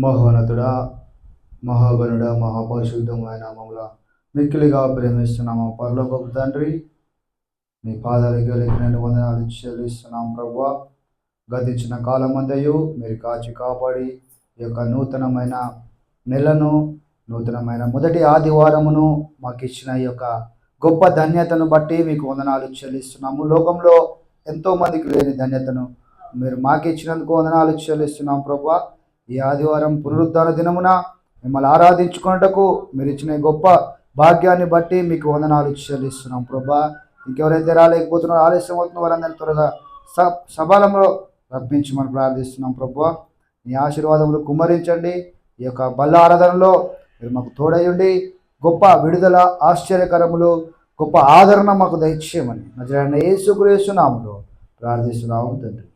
మహోన్నతుడా, మహాగణుడ, మహాపరిశుద్ధమైన నామములో మిక్కిలిగా ప్రేమిస్తున్నాము పరలోకపు తండ్రి. మీ పాదాలకి నేను వందనాలు చెల్లిస్తున్నాం ప్రభువా. గతించిన కాలమంతయు మీరు కాచి కాపాడి ఈ యొక్క నూతనమైన నెలను, నూతనమైన మొదటి ఆదివారమును మాకు ఇచ్చిన ఈ యొక్క గొప్ప ధన్యతను బట్టి మీకు వందనాలు చెల్లిస్తున్నాము. లోకంలో ఎంతోమందికి లేని ధన్యతను మీరు మాకు ఇచ్చినందుకు వందనాలు చెల్లిస్తున్నాం ప్రభువా. ఈ ఆదివారం పునరుద్ధాన దినమున మిమ్మల్ని ఆరాధించుకున్నటకు మీరు ఇచ్చిన గొప్ప భాగ్యాన్ని బట్టి మీకు వందనాలు చెల్లిస్తున్నాం ప్రభా. ఇంకెవరైతే రాలేకపోతున్నారో, ఆలస్యం అవుతున్న వారందరినీ త్వరగా సభలంలో రప్పించమని ప్రార్థిస్తున్నాం ప్రభా. మీ ఆశీర్వాదములు కుమ్మరించండి. ఈ యొక్క బల్ల ఆరాధనలో మీరు మాకు తోడయ్యండి. గొప్ప విడుదల, ఆశ్చర్యకరములు, గొప్ప ఆదరణ మాకు దయచేయమని నజరేయుడైన యేసుక్రీస్తు నామములో ప్రార్థిస్తున్నాము తండ్రి.